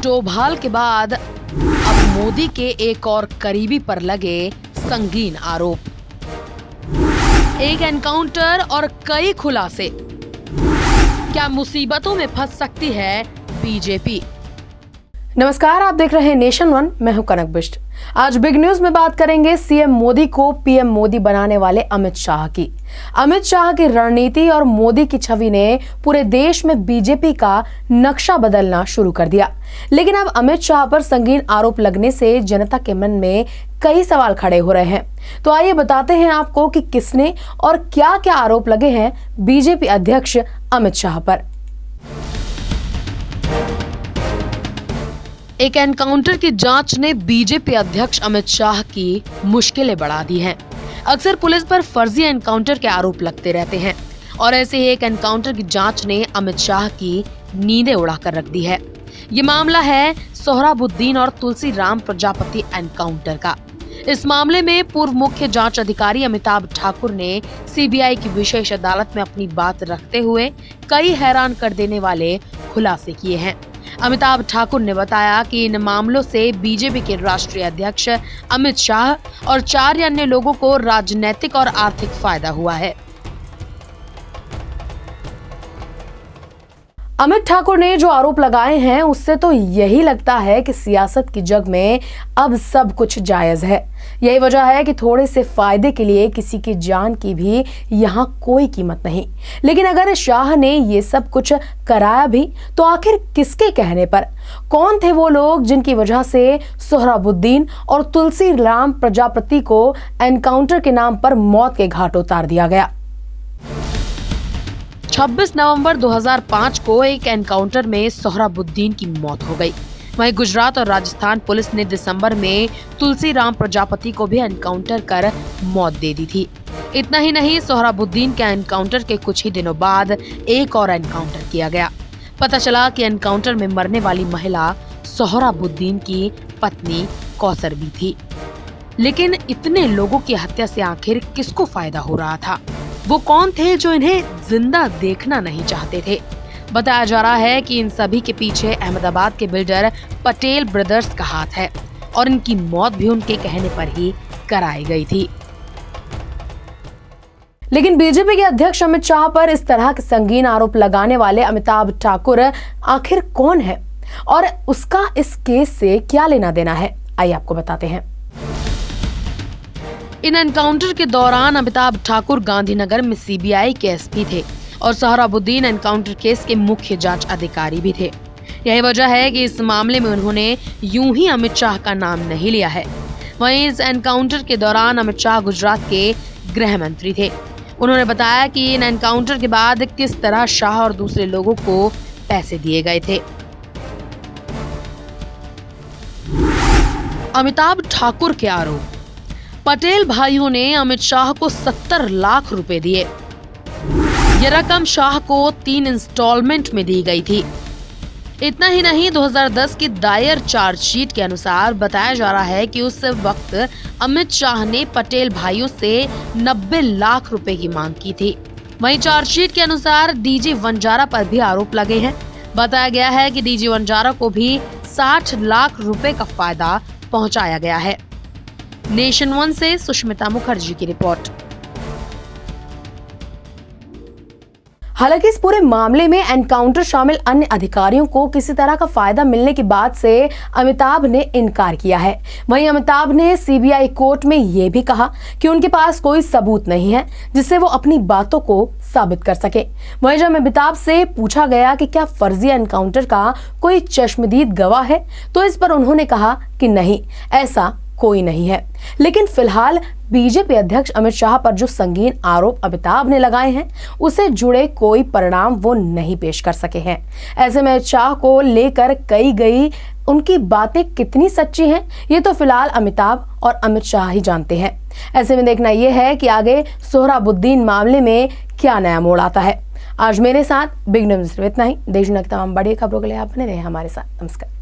डोभाल के बाद अब मोदी के एक और करीबी पर लगे संगीन आरोप। एक एनकाउंटर और कई खुलासे, क्या मुसीबतों में फंस सकती है बीजेपी? नमस्कार, आप देख रहे हैं नेशन वन। मैं हूं कनक बिष्ट। आज बिग न्यूज में बात करेंगे सीएम मोदी को पीएम मोदी बनाने वाले अमित शाह की। अमित शाह की रणनीति और मोदी की छवि ने पूरे देश में बीजेपी का नक्शा बदलना शुरू कर दिया। लेकिन अब अमित शाह पर संगीन आरोप लगने से जनता के मन में कई सवाल खड़े हो रहे हैं। तो आइए बताते हैं आपको कि किसने और क्या क्या आरोप लगे हैं बीजेपी अध्यक्ष अमित शाह पर। एक एनकाउंटर की जांच ने बीजेपी अध्यक्ष अमित शाह की मुश्किलें बढ़ा दी हैं। अक्सर पुलिस पर फर्जी एनकाउंटर के आरोप लगते रहते हैं और ऐसे ही एक एनकाउंटर की जांच ने अमित शाह की नींदें उड़ाकर रख दी है। ये मामला है सोहराबुद्दीन और तुलसी राम प्रजापति एनकाउंटर का। इस मामले में पूर्व मुख्य जांच अधिकारी अमिताभ ठाकुर ने सीबीआई की विशेष अदालत में अपनी बात रखते हुए कई हैरान कर देने वाले खुलासे किए हैं। अमिताभ ठाकुर ने बताया कि इन मामलों से बीजेपी के राष्ट्रीय अध्यक्ष अमित शाह और 4 अन्य लोगों को राजनीतिक और आर्थिक फायदा हुआ है। अमित ठाकुर ने जो आरोप लगाए हैं उससे तो यही लगता है कि सियासत की जग में अब सब कुछ जायज है। यही वजह है कि थोड़े से फायदे के लिए किसी की जान की भी यहाँ कोई कीमत नहीं। लेकिन अगर शाह ने ये सब कुछ कराया भी तो आखिर किसके कहने पर? कौन थे वो लोग जिनकी वजह से सोहराबुद्दीन और तुलसी राम प्रजापति को एनकाउंटर के नाम पर मौत के घाट उतार दिया गया? 26 नवंबर 2005 को एक एनकाउंटर में सोहराबुद्दीन की मौत हो गई। वहीं गुजरात और राजस्थान पुलिस ने दिसंबर में तुलसी राम प्रजापति को भी एनकाउंटर कर मौत दे दी थी। इतना ही नहीं, सोहराबुद्दीन के एनकाउंटर के कुछ ही दिनों बाद एक और एनकाउंटर किया गया। पता चला कि एनकाउंटर में मरने वाली महिला सोहराबुद्दीन की पत्नी कौसर भी थी। लेकिन इतने लोगों की हत्या से आखिर किसको फायदा हो रहा था? वो कौन थे जो इन्हें जिंदा देखना नहीं चाहते थे? बताया जा रहा है कि इन सभी के पीछे अहमदाबाद के बिल्डर पटेल ब्रदर्स का हाथ है और इनकी मौत भी उनके कहने पर ही कराई गई थी। लेकिन बीजेपी के अध्यक्ष अमित शाह पर इस तरह के संगीन आरोप लगाने वाले अमिताभ ठाकुर आखिर कौन है और उसका इस केस से क्या लेना देना है? आइए आपको बताते हैं। इन एनकाउंटर के दौरान अमिताभ ठाकुर गांधीनगर में सीबीआई के एसपी थे और सोहराबुद्दीन एनकाउंटर केस के मुख्य जांच अधिकारी भी थे। यही वजह है कि इस मामले में उन्होंने यूं ही अमित शाह का नाम नहीं लिया है। वहीं इस एनकाउंटर के दौरान अमित शाह गुजरात के गृह मंत्री थे। उन्होंने बताया कि इन एनकाउंटर के बाद किस तरह शाह और दूसरे लोगों को पैसे दिए गए थे। अमिताभ ठाकुर के आरोप। पटेल भाइयों ने अमित शाह को 70 लाख रुपए दिए। यह रकम शाह को 3 इंस्टॉलमेंट में दी गई थी। इतना ही नहीं, 2010 की दायर चार्जशीट के अनुसार बताया जा रहा है कि उस वक्त अमित शाह ने पटेल भाइयों से 90 लाख रुपए की मांग की थी। वहीं चार्जशीट के अनुसार डीजी वंजारा पर भी आरोप लगे हैं। बताया गया है कि डीजी वंजारा को भी 60 लाख रुपए का फायदा पहुंचाया गया है। नेशन वन से सुष्मिता मुखर्जी की रिपोर्ट। हालांकि इस पूरे मामले में एनकाउंटर शामिल अन्य अधिकारियों को किसी तरह का फायदा मिलने की बात से अमिताभ ने इनकार किया है। वहीं अमिताभ ने सीबीआई कोर्ट में यह भी कहा कि उनके पास कोई सबूत नहीं है जिससे वो अपनी बातों को साबित कर सके। वहीं जब अमिताभ से पूछा गया कि क्या फर्जी एनकाउंटर का कोई चश्मदीद गवाह है तो इस पर उन्होंने कहा कि नहीं, ऐसा कोई नहीं है। लेकिन फिलहाल बीजेपी अध्यक्ष अमित शाह पर जो संगीन आरोप अमिताभ ने लगाए हैं उसे जुड़े कोई परिणाम वो नहीं पेश कर सके हैं। ऐसे में शाह को लेकर कही गई उनकी बातें कितनी सच्ची हैं ये तो फिलहाल अमिताभ और अमित शाह ही जानते हैं। ऐसे में देखना यह है कि आगे सोहराबुद्दीन मामले में क्या नया मोड़ आता है। आज मेरे साथ बिग न्यूज में इतना ही। देश दुनिया की तमाम बड़ी खबरों के लिए आप बने रहे हमारे साथ। नमस्कार।